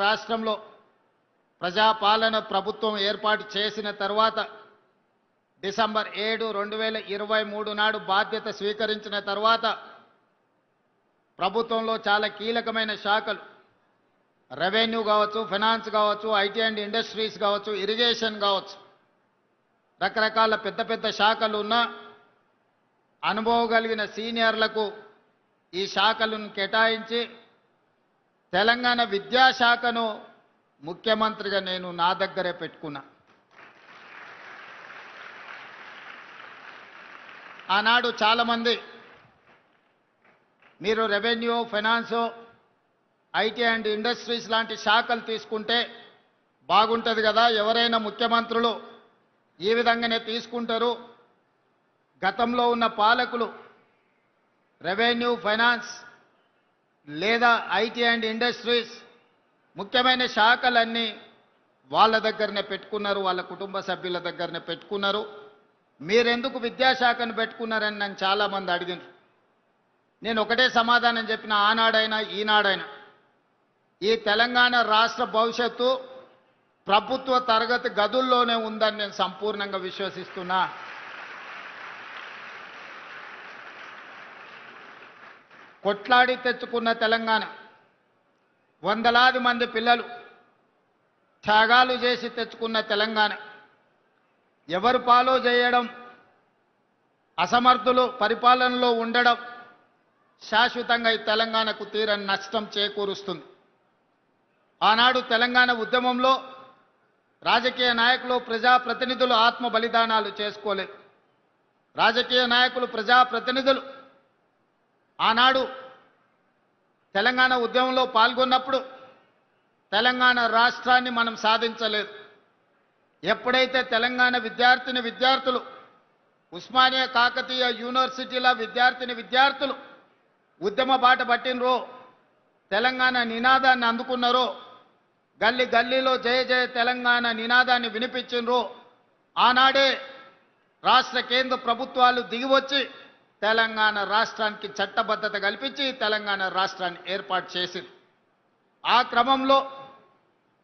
రాష్ట్రంలో ప్రజాపాలన ప్రభుత్వం ఏర్పాటు చేసిన తర్వాత డిసెంబర్ 7, 2023 నాడు బాధ్యత స్వీకరించిన తర్వాత ప్రభుత్వంలో చాలా కీలకమైన శాఖలు రెవెన్యూ కావచ్చు, ఫైనాన్స్ కావచ్చు, ఐటీ అండ్ ఇండస్ట్రీస్ కావచ్చు, ఇరిగేషన్ కావచ్చు, రకరకాల పెద్ద పెద్ద శాఖలు ఉన్న అనుభవం కలిగిన సీనియర్లకు ఈ శాఖలను కేటాయించి తెలంగాణ విద్యాశాఖను ముఖ్యమంత్రిగా నేను నా దగ్గరే పెట్టుకున్నా. ఆనాడు చాలామంది మీరు revenue, finance, IT and industries లాంటి శాఖలు తీసుకుంటే బాగుంటుంది కదా, ఎవరైనా ముఖ్యమంత్రులు ఈ విధంగానే తీసుకుంటారు. గతంలో ఉన్న పాలకులు రెవెన్యూ, ఫైనాన్స్ లేదా ఐటీ అండ్ ఇండస్ట్రీస్ ముఖ్యమైన శాఖలన్నీ వాళ్ళ దగ్గరనే పెట్టుకున్నారు, వాళ్ళ కుటుంబ సభ్యుల దగ్గరనే పెట్టుకున్నారు. మీరెందుకు విద్యాశాఖను పెట్టుకున్నారని నన్ను చాలామంది అడిగినారు. నేను ఒకటే సమాధానం చెప్పిన, ఆనాడైనా ఈనాడైనా ఈ తెలంగాణ రాష్ట్ర భవిష్యత్తు ప్రభుత్వ తరగతి గదుల్లోనే ఉందని నేను సంపూర్ణంగా విశ్వసిస్తున్నా. కొట్లాడి తెచ్చుకున్న తెలంగాణ, వందలాది మంది పిల్లలు త్యాగాలు చేసి తెచ్చుకున్న తెలంగాణ, ఎవరు ఫాలో చేయడం, అసమర్థులు పరిపాలనలో ఉండడం శాశ్వతంగా ఈ తెలంగాణకు తీరని నష్టం చేకూరుస్తుంది. ఆనాడు తెలంగాణ ఉద్యమంలో రాజకీయ నాయకులు, ప్రజాప్రతినిధులు ఆత్మ బలిదానాలు చేసుకోలేదు. రాజకీయ నాయకులు, ప్రజాప్రతినిధులు ఆనాడు తెలంగాణ ఉద్యమంలో పాల్గొన్నప్పుడు తెలంగాణ రాష్ట్రాన్ని మనం సాధించలేదు. ఎప్పుడైతే తెలంగాణ విద్యార్థులు ఉస్మానియా కాకతీయ యూనివర్సిటీల విద్యార్థులు ఉద్యమ బాట పట్టినరో, తెలంగాణ నినాదాన్ని అందుకున్నారో, గల్లీ గల్లీలో జయ జయ తెలంగాణ నినాదాన్ని వినిపించినరో, ఆనాడే రాష్ట్ర కేంద్ర ప్రభుత్వాలు దిగివచ్చి తెలంగాణ రాష్ట్రానికి చట్టబద్ధత కల్పించి తెలంగాణ రాష్ట్రాన్ని ఏర్పాటు చేసింది. ఆ క్రమంలో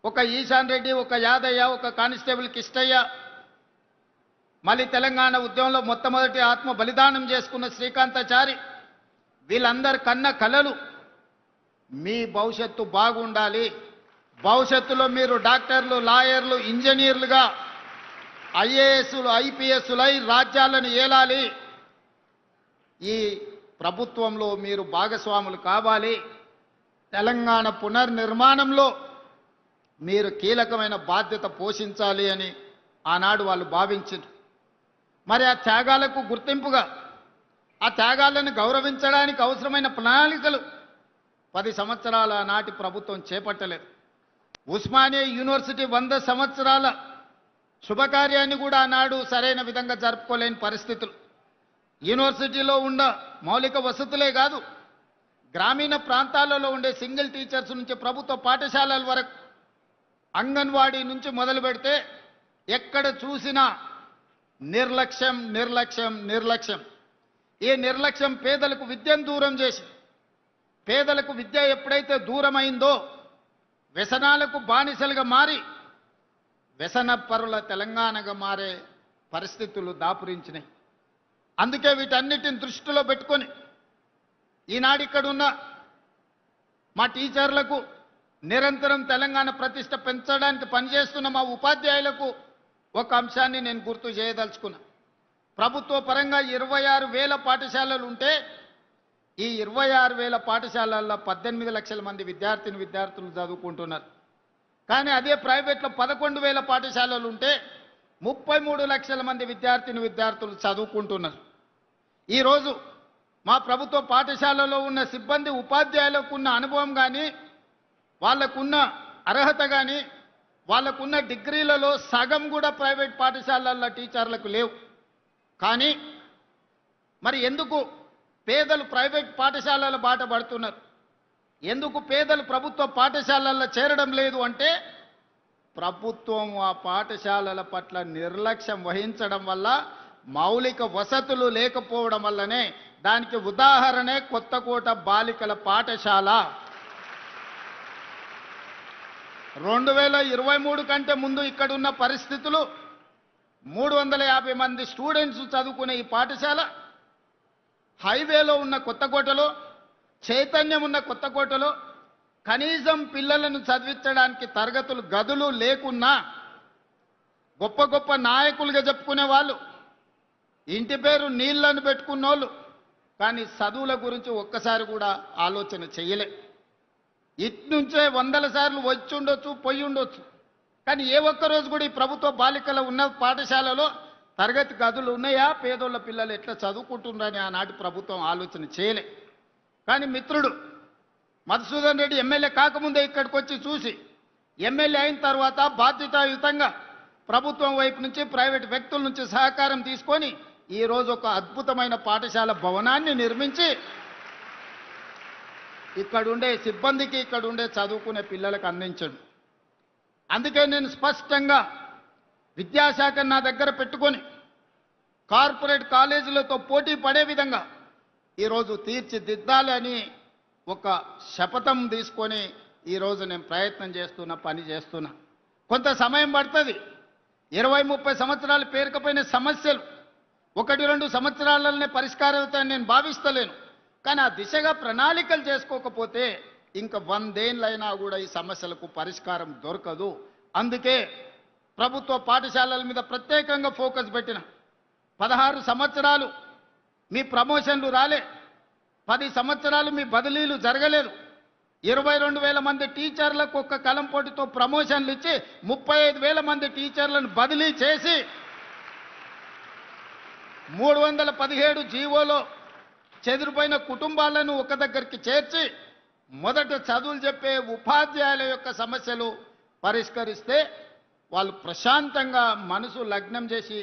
ఒక ఈశాన్ రెడ్డి, ఒక యాదయ్య, ఒక కానిస్టేబుల్ కిష్టయ్య, మళ్ళీ తెలంగాణ ఉద్యమంలో మొట్టమొదటి ఆత్మ బలిదానం చేసుకున్న శ్రీకాంతాచారి, వీళ్ళందరి కన్న కలలు మీ భవిష్యత్తు బాగుండాలి, భవిష్యత్తులో మీరు డాక్టర్లు, లాయర్లు, ఇంజనీర్లుగా, ఐఏఎస్లు, ఐపీఎస్లై రాజ్యాలను ఏలాలి, ఈ ప్రభుత్వంలో మీరు భాగస్వాములు కావాలి, తెలంగాణ పునర్నిర్మాణంలో మీరు కీలకమైన బాధ్యత పోషించాలి అని ఆనాడు వాళ్ళు భావించారు. మరి ఆ త్యాగాలకు గుర్తింపుగా, ఆ త్యాగాలను గౌరవించడానికి అవసరమైన ప్రణాళికలు 10 సంవత్సరాల నాటి ప్రభుత్వం చేపట్టలేదు. ఉస్మానియా యూనివర్సిటీ 100 సంవత్సరాల శుభకార్యాన్ని కూడా ఆనాడు సరైన విధంగా జరుపుకోలేని పరిస్థితులు. యూనివర్సిటీలో ఉన్న మౌలిక వసతులే కాదు, గ్రామీణ ప్రాంతాలలో ఉండే సింగిల్ టీచర్స్ నుంచి ప్రభుత్వ పాఠశాలల వరకు, అంగన్వాడీ నుంచి మొదలు పెడితే ఎక్కడ చూసినా నిర్లక్ష్యం, నిర్లక్ష్యం, నిర్లక్ష్యం. ఈ నిర్లక్ష్యం పేదలకు విద్యను దూరం చేసి, పేదలకు విద్య ఎప్పుడైతే దూరమైందో వ్యసనాలకు బానిసలుగా మారి వ్యసన పరుల తెలంగాణగా మారే పరిస్థితులు దాపురించినాయి. అందుకే వీటన్నిటిని దృష్టిలో పెట్టుకొని ఈనాడు ఇక్కడున్న మా టీచర్లకు, నిరంతరం తెలంగాణ ప్రతిష్ట పెంచడానికి పనిచేస్తున్న మా ఉపాధ్యాయులకు ఒక అంశాన్ని నేను గుర్తు చేయదలుచుకున్నా. ప్రభుత్వ పరంగా 26,000 పాఠశాలలు ఉంటే ఈ 26,000 పాఠశాలల్లో 18 లక్షల మంది విద్యార్థులు చదువుకుంటున్నారు. కానీ అదే ప్రైవేట్లో 11,000 పాఠశాలలు ఉంటే 33 లక్షల మంది విద్యార్థులు చదువుకుంటున్నారు. ఈరోజు మా ప్రభుత్వ పాఠశాలలో ఉన్న సిబ్బంది, ఉపాధ్యాయులకు ఉన్న అనుభవం కానీ, వాళ్ళకున్న అర్హత కానీ, వాళ్ళకున్న డిగ్రీలలో సగం కూడా ప్రైవేట్ పాఠశాలల్లో టీచర్లకు లేవు. కానీ మరి ఎందుకు పేదలు ప్రైవేట్ పాఠశాలల బాట పడుతున్నారు, ఎందుకు పేదలు ప్రభుత్వ పాఠశాలల్లో చేరడం లేదు అంటే, ప్రభుత్వం ఆ పాఠశాలల పట్ల నిర్లక్ష్యం వహించడం వల్ల, మౌలిక వసతులు లేకపోవడం వల్లనే. దానికి ఉదాహరణే కొత్తకోట బాలికల పాఠశాల. 2023 కంటే ముందు ఇక్కడున్న పరిస్థితులు 350 మంది స్టూడెంట్స్ చదువుకునే ఈ పాఠశాల హైవేలో ఉన్న కొత్తకోటలో, చైతన్యం ఉన్న కొత్తకోటలో కనీసం పిల్లలను చదివించడానికి తరగతులు గదులు లేకున్నా గొప్ప గొప్ప నాయకులుగా చెప్పుకునే వాళ్ళు, ఇంటి పేరు నీళ్లను పెట్టుకున్నోళ్ళు, కానీ చదువుల గురించి ఒక్కసారి కూడా ఆలోచన చేయలే. ఇట్నుంచే వందల సార్లు వచ్చి ఉండొచ్చు, పోయి ఉండొచ్చు, కానీ ఏ ఒక్కరోజు కూడా ఈ ప్రభుత్వ బాలికల ఉన్న పాఠశాలలో తరగతి గదులు ఉన్నాయా, పేదోళ్ళ పిల్లలు ఎట్లా చదువుకుంటున్నారని ఆనాటి ప్రభుత్వం ఆలోచన చేయలే. కానీ మిత్రుడు మధుసూదన్ రెడ్డి ఎమ్మెల్యే కాకముందే ఇక్కడికి వచ్చి చూసి, ఎమ్మెల్యే అయిన తర్వాత బాధ్యతాయుతంగా ప్రభుత్వం వైపు నుంచి, ప్రైవేట్ వ్యక్తుల నుంచి సహకారం తీసుకొని ఈరోజు ఒక అద్భుతమైన పాఠశాల భవనాన్ని నిర్మించి ఇక్కడుండే సిబ్బందికి, ఇక్కడుండే చదువుకునే పిల్లలకు అందించండి. అందుకే నేను స్పష్టంగా విద్యాశాఖ నా దగ్గర పెట్టుకొని కార్పొరేట్ కాలేజీలతో పోటీ పడే విధంగా ఈరోజు తీర్చిదిద్దాలని ఒక శపథం తీసుకొని ఈరోజు నేను ప్రయత్నం చేస్తున్నా, పని చేస్తున్నా. కొంత సమయం పడుతుంది. 20-30 సంవత్సరాలు పేరుకపోయిన సమస్యలు 1-2 సంవత్సరాలనే పరిష్కారం అవుతాయని నేను భావిస్తలేను. కానీ ఆ దిశగా ప్రణాళికలు చేసుకోకపోతే ఇంకా 100 ఏళ్ళైనా కూడా ఈ సమస్యలకు పరిష్కారం దొరకదు. అందుకే ప్రభుత్వ పాఠశాలల మీద ప్రత్యేకంగా ఫోకస్ పెట్టిన. 16 సంవత్సరాలు మీ ప్రమోషన్లు రాలే, 10 సంవత్సరాలు మీ బదిలీలు జరగలేదు. 22,000 మంది టీచర్లకు ఒక్క కలం పోటీతో ప్రమోషన్లు ఇచ్చి 35,000 మంది టీచర్లను బదిలీ చేసి 317 జీవోలో చెదిరిపోయిన కుటుంబాలను ఒక దగ్గరికి చేర్చి మొదట చదువులు చెప్పే ఉపాధ్యాయుల యొక్క సమస్యలు పరిష్కరిస్తే వాళ్ళు ప్రశాంతంగా మనసు లగ్నం చేసి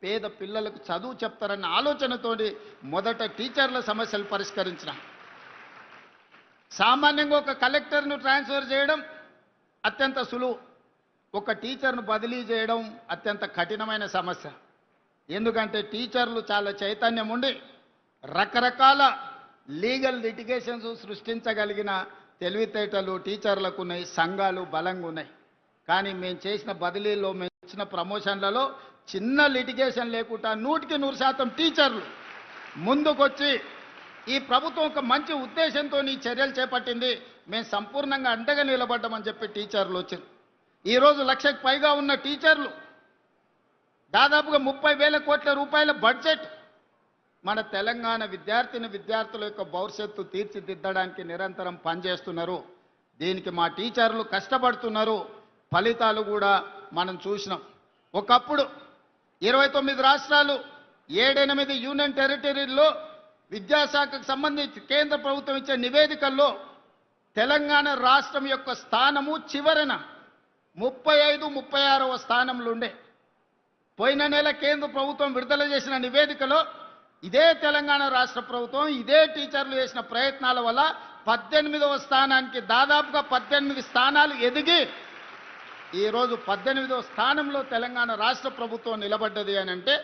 పేద పిల్లలకు చదువు చెప్తారన్న ఆలోచనతోటి మొదట టీచర్ల సమస్యలు పరిష్కరించిన. సామాన్యంగా ఒక కలెక్టర్ను ట్రాన్స్ఫర్ చేయడం అత్యంత సులువు, ఒక టీచర్ను బదిలీ చేయడం అత్యంత కఠినమైన సమస్య. ఎందుకంటే టీచర్లు చాలా చైతన్యం ఉండి రకరకాల లీగల్ లిటిగేషన్స్ సృష్టించగలిగిన తెలివితేటలు టీచర్లకు ఉన్నాయి, సంఘాలు బలంగా ఉన్నాయి. కానీ మేము చేసిన బదిలీలో, మేము ఇచ్చిన ప్రమోషన్లలో చిన్న లిటిగేషన్ లేకుండా 100% టీచర్లు ముందుకొచ్చి ఈ ప్రభుత్వం ఒక మంచి ఉద్దేశంతో ఈ చర్యలు చేపట్టింది, మేము సంపూర్ణంగా అండగా నిలబడ్డామని చెప్పి టీచర్లు వచ్చారు. ఈరోజు 1,00,000కు పైగా ఉన్న టీచర్లు, దాదాపుగా 30,000 కోట్ల రూపాయల బడ్జెట్ మన తెలంగాణ విద్యార్థుల యొక్క భవిష్యత్తు తీర్చిదిద్దడానికి నిరంతరం పనిచేస్తున్నారు. దీనికి మా టీచర్లు కష్టపడుతున్నారు. ఫలితాలు కూడా మనం చూసినాం. ఒకప్పుడు 29 రాష్ట్రాలు, 7-8 యూనియన్ టెరిటరీల్లో విద్యాశాఖకు సంబంధించి కేంద్ర ప్రభుత్వం ఇచ్చే నివేదికల్లో తెలంగాణ రాష్ట్రం యొక్క స్థానము చివరన 35-36వ స్థానంలో ఉండే. పోయిన నెల కేంద్ర ప్రభుత్వం విడుదల చేసిన నివేదికలో ఇదే తెలంగాణ రాష్ట్ర ప్రభుత్వం, ఇదే టీచర్లు చేసిన ప్రయత్నాల వల్ల 18వ స్థానానికి, దాదాపుగా 18 స్థానాలు ఎదిగి ఈరోజు 18వ స్థానంలో తెలంగాణ రాష్ట్ర ప్రభుత్వం నిలబడ్డది అని అంటే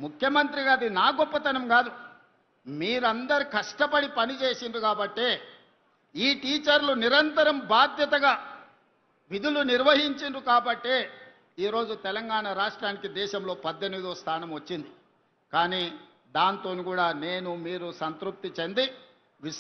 ముఖ్యమంత్రిగా అది నా గొప్పతనం కాదు, మీరందరు కష్టపడి పనిచేసిండ్రు కాబట్టే ఈ టీచర్లు నిరంతరం బాధ్యతగా విధులు నిర్వహించిండ్రు కాబట్టే ఈరోజు తెలంగాణ రాష్ట్రానికి దేశంలో 18వ స్థానం వచ్చింది. కానీ దాంతో కూడా నేను మీరు సంతృప్తి చెంది